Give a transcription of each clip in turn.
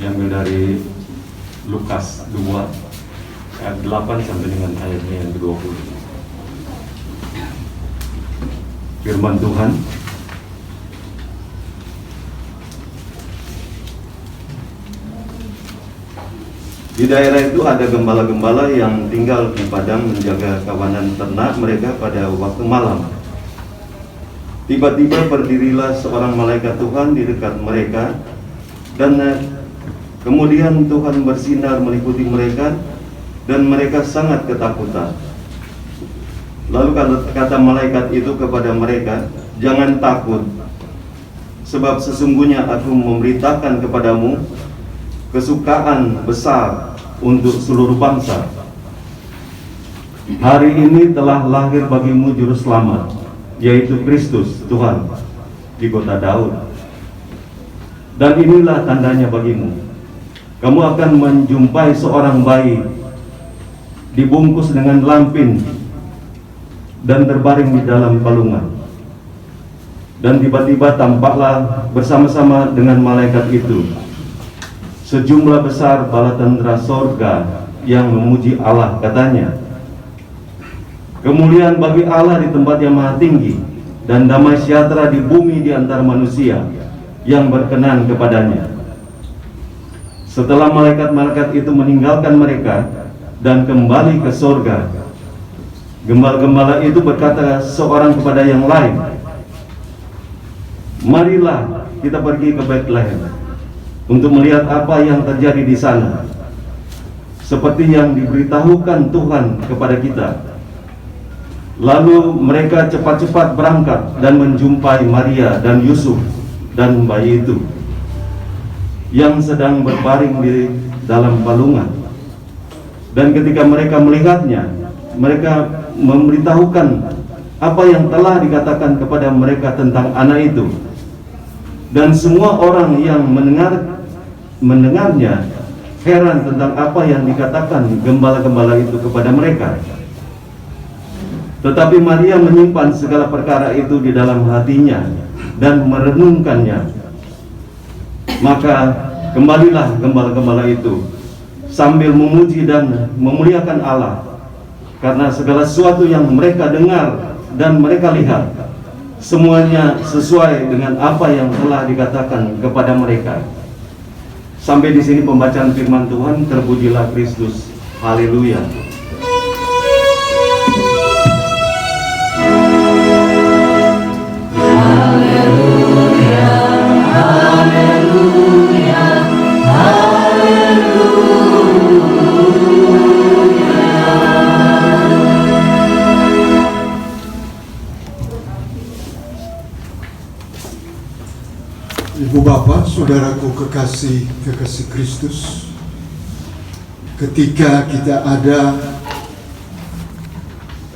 diambil dari Lukas 2 ayat 8 sampai dengan ayatnya yang ke-20. Firman Tuhan, di daerah itu ada gembala-gembala yang tinggal di padang menjaga kawanan ternak mereka pada waktu malam. Tiba-tiba berdirilah seorang malaikat Tuhan di dekat mereka, dan kemudian Tuhan bersinar meliputi mereka, dan mereka sangat ketakutan. Lalu kata malaikat itu kepada mereka, "Jangan takut, sebab sesungguhnya aku memberitakan kepadamu kesukaan besar untuk seluruh bangsa. Hari ini telah lahir bagimu juru selamat, yaitu Kristus Tuhan di kota Daud. Dan inilah tandanya bagimu, kamu akan menjumpai seorang bayi dibungkus dengan lampin dan terbaring di dalam palungan." Dan tiba-tiba tampaklah bersama-sama dengan malaikat itu sejumlah besar bala tentara sorga yang memuji Allah, katanya, "Kemuliaan bagi Allah di tempat yang maha tinggi, dan damai sejahtera di bumi di antara manusia yang berkenan kepadanya." Setelah malaikat-malaikat itu meninggalkan mereka dan kembali ke sorga, gembala-gembala itu berkata seorang kepada yang lain, "Marilah kita pergi ke Betlehem untuk melihat apa yang terjadi di sana, seperti yang diberitahukan Tuhan kepada kita." Lalu mereka cepat-cepat berangkat dan menjumpai Maria dan Yusuf dan bayi itu yang sedang berbaring di dalam palungan. Dan ketika mereka melihatnya, mereka memberitahukan apa yang telah dikatakan kepada mereka tentang anak itu. Dan semua orang yang mendengarnya heran tentang apa yang dikatakan gembala-gembala itu kepada mereka. Tetapi Maria menyimpan segala perkara itu di dalam hatinya dan merenungkannya. Maka kembalilah gembala-gembala itu sambil memuji dan memuliakan Allah, karena segala sesuatu yang mereka dengar dan mereka lihat, semuanya sesuai dengan apa yang telah dikatakan kepada mereka. Sampai di sini pembacaan firman Tuhan. Terpujilah Kristus. Haleluya. Haleluya, haleluya, haleluya. Ibu bapak, saudaraku kekasih Kristus, ketika kita ada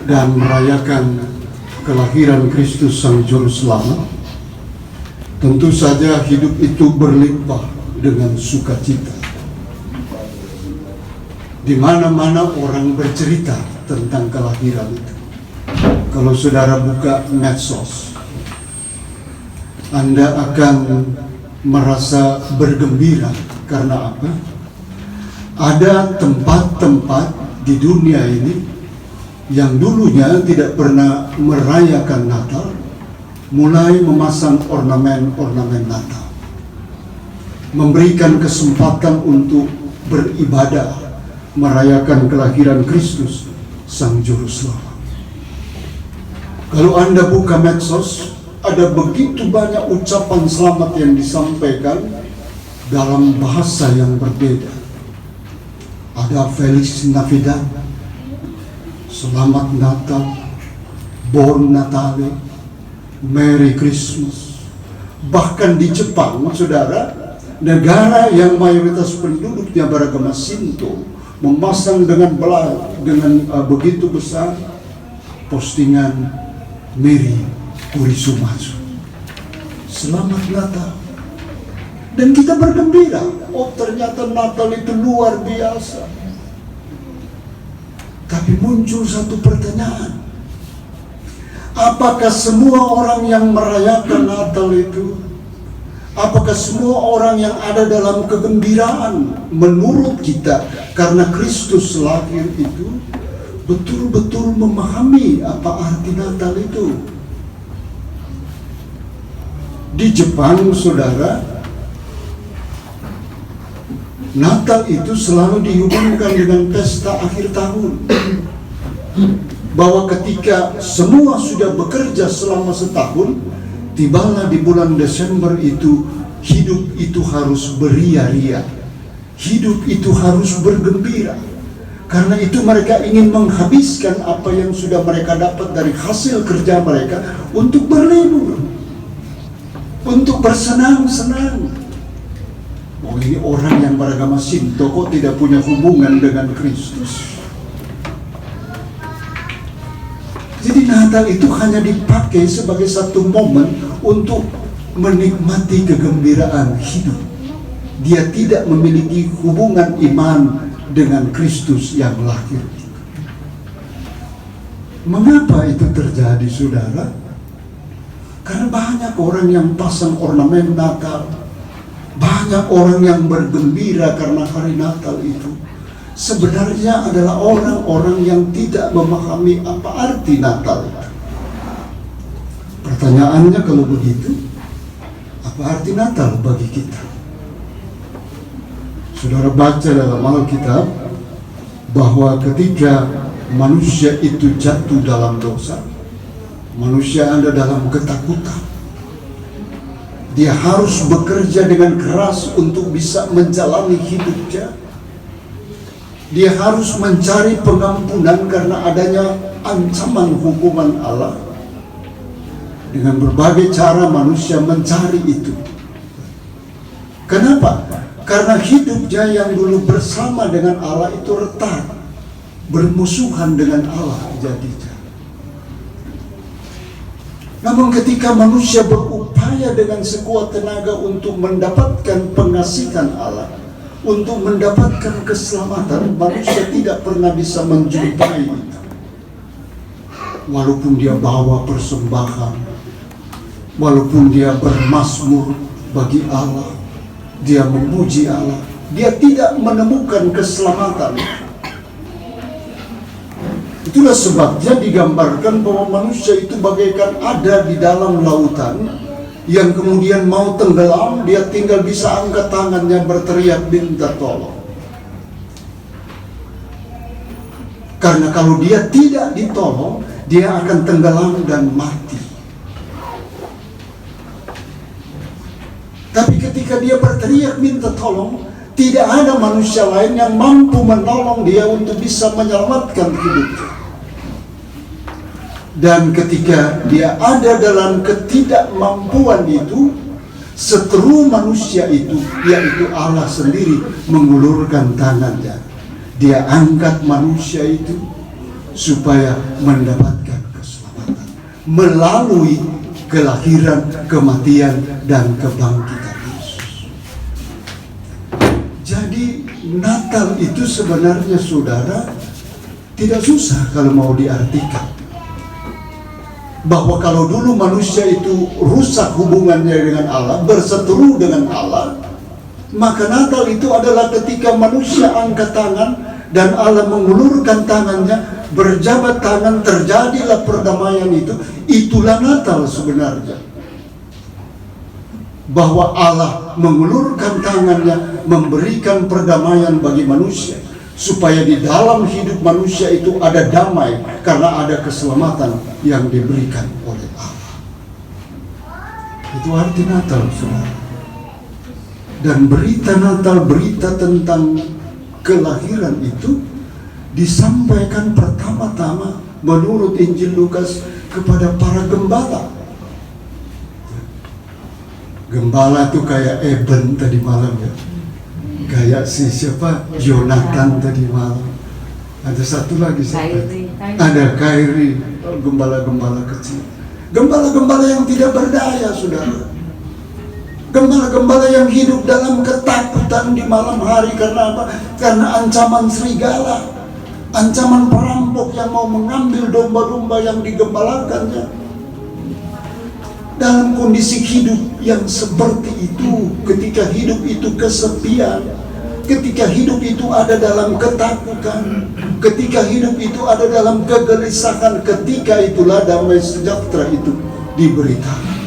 dan merayakan kelahiran Kristus Sang Juru Selamat, tentu saja hidup itu berlimpah dengan sukacita. Di mana-mana orang bercerita tentang kelahiran itu. Kalau saudara buka medsos, Anda akan merasa bergembira. Karena apa? Ada tempat-tempat di dunia ini yang dulunya tidak pernah merayakan Natal, mulai memasang ornamen-ornamen Natal, memberikan kesempatan untuk beribadah, merayakan kelahiran Kristus Sang Juru Selamat. Kalau Anda buka medsos, ada begitu banyak ucapan selamat yang disampaikan dalam bahasa yang berbeda. Ada Feliz Navidad, Selamat Natal, Bon Natale, Merry Christmas. Bahkan di Jepang, saudara, negara yang mayoritas penduduknya beragama Shinto, memasang dengan begitu besar postingan Merry Kurisumatsu, Selamat Natal. Dan kita bergembira, oh ternyata Natal itu luar biasa. Tapi muncul satu pertanyaan, apakah semua orang yang merayakan Natal itu Apakah semua orang yang ada dalam kegembiraan menurut kita karena Kristus lahir itu betul-betul memahami apa arti Natal itu? Di Jepang, saudara, Natal itu selalu dihubungkan dengan pesta akhir tahun. Bahwa ketika semua sudah bekerja selama setahun, tibalah di bulan Desember itu, hidup itu harus beria-ria, hidup itu harus bergembira. Karena itu mereka ingin menghabiskan apa yang sudah mereka dapat dari hasil kerja mereka untuk berlibur, untuk bersenang-senang. Oh, ini orang yang beragama Shinto kok tidak punya hubungan dengan Kristus. Jadi Natal itu hanya dipakai sebagai satu momen untuk menikmati kegembiraan hidup. Dia tidak memiliki hubungan iman dengan Kristus yang lahir. Mengapa itu terjadi, saudara? Karena banyak orang yang pasang ornamen Natal, banyak orang yang bergembira karena hari Natal itu sebenarnya adalah orang-orang yang tidak memahami apa arti Natal itu. Pertanyaannya kalau begitu, apa arti Natal bagi kita? Saudara baca dalam Alkitab bahwa ketika manusia itu jatuh dalam dosa, manusia ada dalam ketakutan. Dia harus bekerja dengan keras untuk bisa menjalani hidupnya. Dia harus mencari pengampunan karena adanya ancaman hukuman Allah. Dengan berbagai cara manusia mencari itu. Kenapa? Karena hidupnya yang dulu bersama dengan Allah itu retak, bermusuhan dengan Allah jadinya. Namun ketika manusia berupaya dengan sekuat tenaga untuk mendapatkan pengasihan Allah, untuk mendapatkan keselamatan, manusia tidak pernah bisa menjumpai itu. Walaupun dia bawa persembahan, walaupun dia bermazmur bagi Allah, dia memuji Allah, dia tidak menemukan keselamatan. Itulah sebabnya digambarkan bahwa manusia itu bagaikan ada di dalam lautan yang kemudian mau tenggelam, dia tinggal bisa angkat tangannya berteriak minta tolong. Karena kalau dia tidak ditolong, dia akan tenggelam dan mati. Tapi ketika dia berteriak minta tolong, tidak ada manusia lain yang mampu menolong dia untuk bisa menyelamatkan hidupnya. Dan ketika dia ada dalam ketidakmampuan itu, seteru manusia itu, yaitu Allah sendiri, mengulurkan tangannya. Dia angkat manusia itu supaya mendapatkan keselamatan melalui kelahiran, kematian, dan kebangkitan Yesus. Jadi Natal itu sebenarnya, saudara, tidak susah kalau mau diartikan. Bahwa kalau dulu manusia itu rusak hubungannya dengan Allah, berseteru dengan Allah, maka Natal itu adalah ketika manusia angkat tangan dan Allah mengulurkan tangannya, berjabat tangan, terjadilah perdamaian itu. Itulah Natal sebenarnya. Bahwa Allah mengulurkan tangannya, memberikan perdamaian bagi manusia, supaya di dalam hidup manusia itu ada damai karena ada keselamatan yang diberikan oleh Allah. Itu arti Natal, saudara. Dan berita Natal, berita tentang kelahiran itu disampaikan pertama-tama menurut Injil Lukas kepada para gembala. Gembala itu kayak Eben tadi malam ya. Kayak siapa? Jonathan tadi malam. Ada satu lagi siapa? Ada Kairi, gembala-gembala kecil. Gembala-gembala yang tidak berdaya, saudara. Gembala-gembala yang hidup dalam ketakutan di malam hari. Karena apa? Karena ancaman serigala, ancaman perampok yang mau mengambil domba-domba yang digembalakannya. dalam kondisi hidup yang seperti itu, ketika hidup itu kesepian, ketika hidup itu ada dalam ketakutan, ketika hidup itu ada dalam kegelisahan, ketika itulah damai sejahtera itu diberitakan.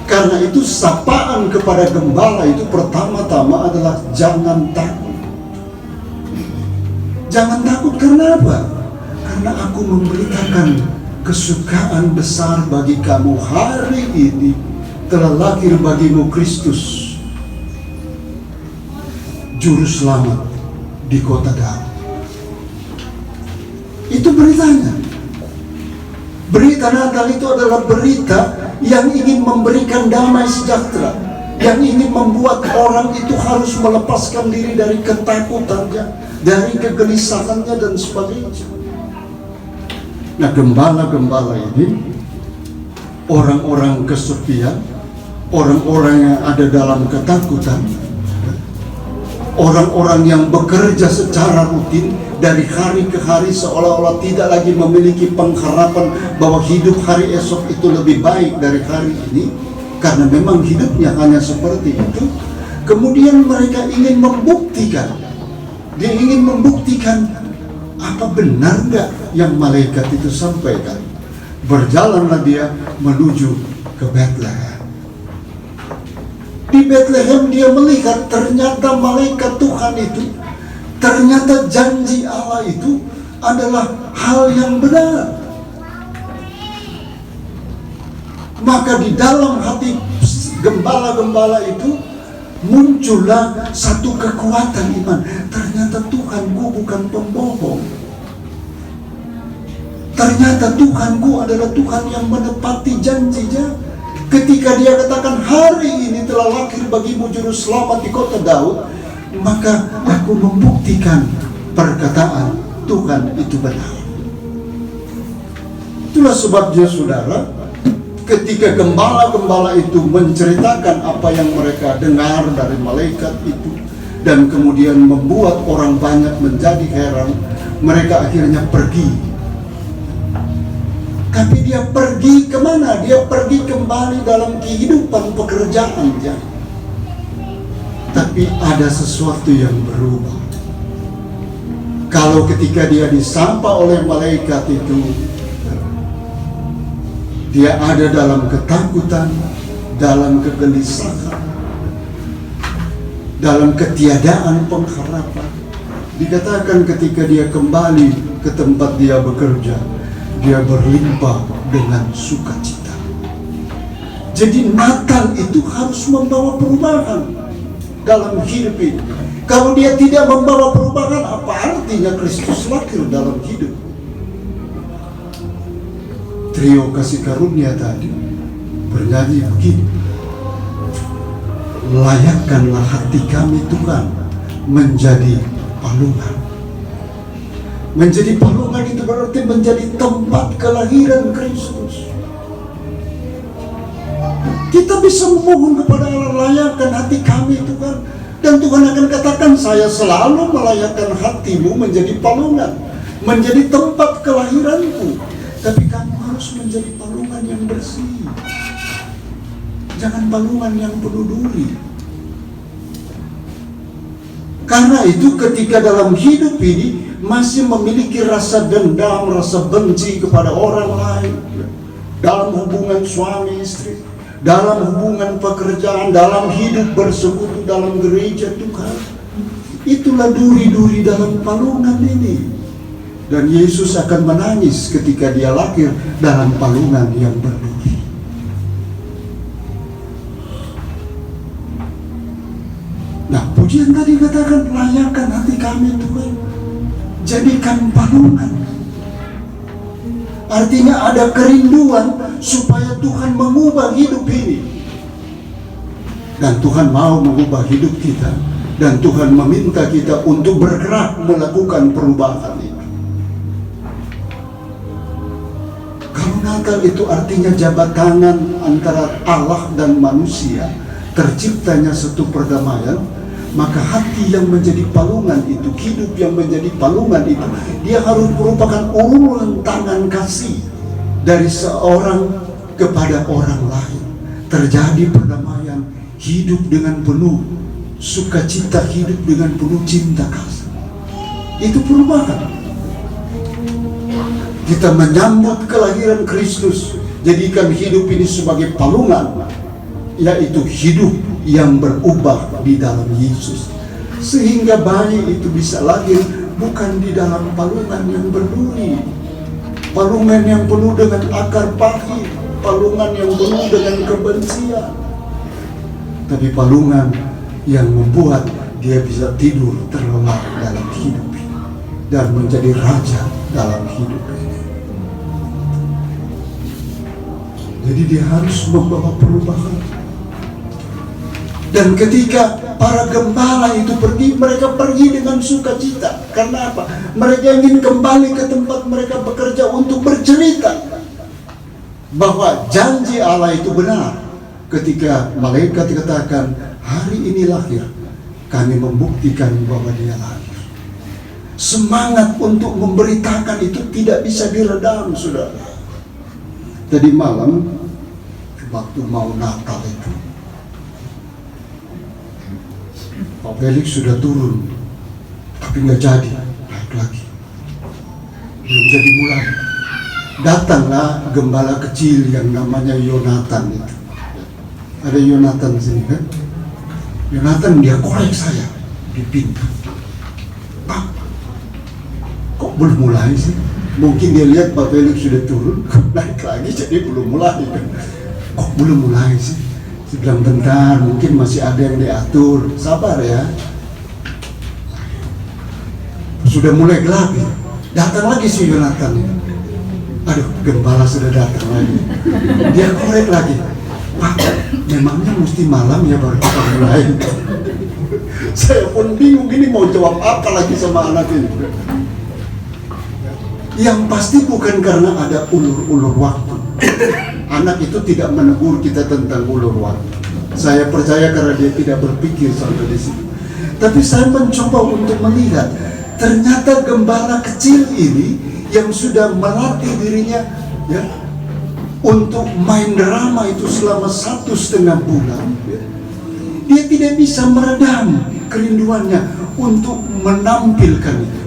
Karena itu sapaan kepada gembala itu pertama-tama adalah jangan takut. Jangan takut karena apa? Karena aku memberitakan kesukaan besar bagi kamu. Hari ini telah lahir bagimu Kristus, Juru Selamat di kota Daud. Itu beritanya. Berita Natal itu adalah berita yang ingin memberikan damai sejahtera, yang ingin membuat orang itu harus melepaskan diri dari ketakutannya, dari kegelisahannya dan sebagainya. Nah, gembala-gembala ini orang-orang kesepian, orang-orang yang ada dalam ketakutan, orang-orang yang bekerja secara rutin dari hari ke hari seolah-olah tidak lagi memiliki pengharapan bahwa hidup hari esok itu lebih baik dari hari ini, karena memang hidupnya hanya seperti itu. Kemudian mereka ingin membuktikan, dia ingin membuktikan apa benar nggak yang malaikat itu sampaikan. Berjalanlah dia menuju ke Bethlehem. Di Bethlehem dia melihat ternyata malaikat Tuhan itu, ternyata janji Allah itu adalah hal yang benar. Maka di dalam hati gembala-gembala itu muncullah satu kekuatan iman. Ternyata Tuhanku bukan pembohong. Ternyata Tuhanku adalah Tuhan yang menepati janjinya. Ketika dia katakan hari ini telah lahir bagimu Juru Selamat di kota Daud, maka aku membuktikan perkataan Tuhan itu benar. Itulah sebabnya saudara, ketika gembala-gembala itu menceritakan apa yang mereka dengar dari malaikat itu, dan kemudian membuat orang banyak menjadi heran, mereka akhirnya pergi. Tapi dia pergi kemana? Dia pergi kembali dalam kehidupan pekerjaannya. Tapi ada sesuatu yang berubah. Kalau ketika dia disapa oleh malaikat itu, dia ada dalam ketakutan, dalam kegelisahan, dalam ketiadaan pengharapan. Dikatakan ketika dia kembali ke tempat dia bekerja, dia berlimpah dengan sukacita. Jadi Natal itu harus membawa perubahan dalam hidup ini. Kalau dia tidak membawa perubahan, apa artinya Kristus lahir dalam hidup? Trio kasih karunia tadi bernyanyi begini: layakkanlah hati kami Tuhan menjadi palungan. Menjadi palungan itu berarti menjadi tempat kelahiran Kristus. Kita bisa memohon kepada Allah, layakkan hati kami Tuhan, dan Tuhan akan katakan, saya selalu melayakkan hatimu menjadi palungan, menjadi tempat kelahiranku. Tapi kamu harus menjadi palungan yang bersih, jangan palungan yang penuh duri. Karena itu ketika dalam hidup ini masih memiliki rasa dendam, rasa benci kepada orang lain, dalam hubungan suami istri, dalam hubungan pekerjaan, dalam hidup bersekutu dalam gereja Tuhan, itulah duri-duri dalam palungan ini. Dan Yesus akan menangis ketika dia lahir dalam palungan yang berduri. Nah, pujian tadi katakan, layakkan hati kami Tuhan, jadikan palungan. Artinya ada kerinduan supaya Tuhan mengubah hidup ini. Dan Tuhan mau mengubah hidup kita, dan Tuhan meminta kita untuk bergerak melakukan perubahan itu. Kalau Natal itu artinya jabat tangan antara Allah dan manusia, terciptanya satu perdamaian, maka hati yang menjadi palungan itu, hidup yang menjadi palungan itu, dia harus merupakan uluran tangan kasih dari seorang kepada orang lain. Terjadi perdamaian, hidup dengan penuh sukacita, hidup dengan penuh cinta kasih. Itu perubahan. Kita menyambut kelahiran Kristus, jadikan hidup ini sebagai palungan, yaitu hidup yang berubah di dalam Yesus, sehingga bayi itu bisa lahir bukan di dalam palungan yang berduri, palungan yang penuh dengan akar pahit, palungan yang penuh dengan kebencian, tapi palungan yang membuat dia bisa tidur terlelap dalam hidup ini dan menjadi raja dalam hidup ini. Jadi dia harus membawa perubahan. Dan ketika para gembala itu pergi, mereka pergi dengan sukacita. Karena apa? Mereka ingin kembali ke tempat mereka bekerja untuk bercerita bahwa janji Allah itu benar. Ketika malaikat dikatakan, hari ini lahir, kami membuktikan bahwa dia lahir. Semangat untuk memberitakan itu tidak bisa diredam, saudara. Tadi malam, waktu mau Natal itu, Pak Felix sudah turun, tapi nggak jadi, naik lagi. Belum jadi mulai. Datanglah gembala kecil yang namanya Yonatan itu. Ada Yonatan di sini kan? Yonatan dia korek saya di pintu. Pak, kok belum mulai sih? Mungkin dia lihat Pak Felix sudah turun, naik lagi, jadi belum mulai. Kok belum mulai sih? Saya bilang bentar, mungkin masih ada yang diatur. Sabar ya. Sudah mulai gelap, datang lagi si Yonatan. Aduh, gembala sudah datang lagi. Dia korek lagi. Pak, memangnya mesti malam ya baru kita mulai? Saya pun bingung, ini mau jawab apa lagi sama anak ini. Yang pasti bukan karena ada ulur-ulur waktu. Anak itu tidak menegur kita tentang ulur waktu. Saya percaya karena dia tidak berpikir sampai di situ. Tapi saya mencoba untuk melihat, ternyata gembala kecil ini yang sudah melatih dirinya ya untuk main drama itu selama 1,5 bulan, ya, dia tidak bisa meredam kerinduannya untuk menampilkan itu.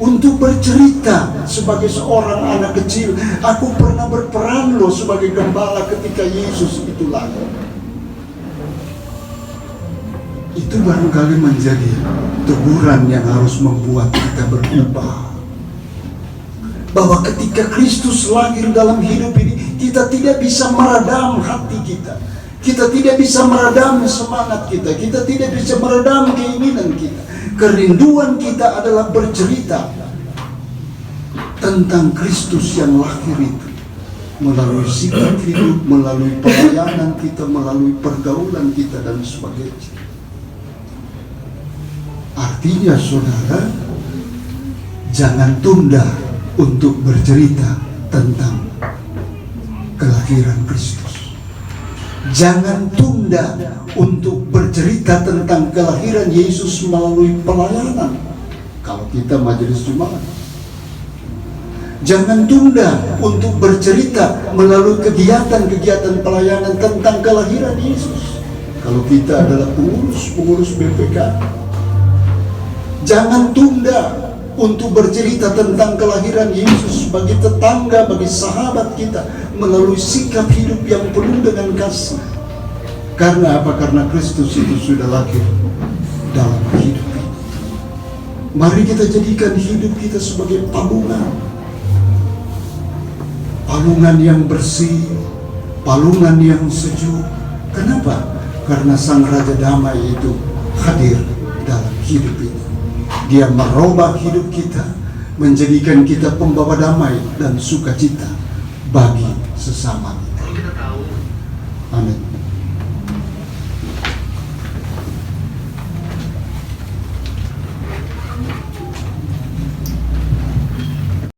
Untuk bercerita sebagai seorang anak kecil, aku pernah berperan loh sebagai gembala ketika Yesus itu lahir. Itu barangkali menjadi teguran yang harus membuat kita berubah. Bahwa ketika Kristus lahir dalam hidup ini, kita tidak bisa meredam hati kita. Kita tidak bisa meredam semangat kita. Kita tidak bisa meredam keinginan kita. Kerinduan kita adalah bercerita tentang Kristus yang lahir itu melalui sikap hidup, melalui pelayanan kita, melalui pergaulan kita dan sebagainya. Artinya saudara, jangan tunda untuk bercerita tentang kelahiran Kristus. Jangan tunda untuk bercerita tentang kelahiran Yesus melalui pelayanan. Kalau kita majelis Jumat, jangan tunda untuk bercerita melalui kegiatan-kegiatan pelayanan tentang kelahiran Yesus. Kalau kita adalah pengurus BPK, jangan tunda untuk bercerita tentang kelahiran Yesus bagi tetangga, bagi sahabat kita melalui sikap hidup yang penuh dengan kasih. Karena apa? Karena Kristus itu sudah lahir dalam hidup ini. Mari kita jadikan hidup kita sebagai palungan. Palungan yang bersih, palungan yang sejuk. Kenapa? Karena Sang Raja Damai itu hadir dalam hidup ini. Dia merubah hidup kita, menjadikan kita pembawa damai dan sukacita bagi sesama kita. Amin.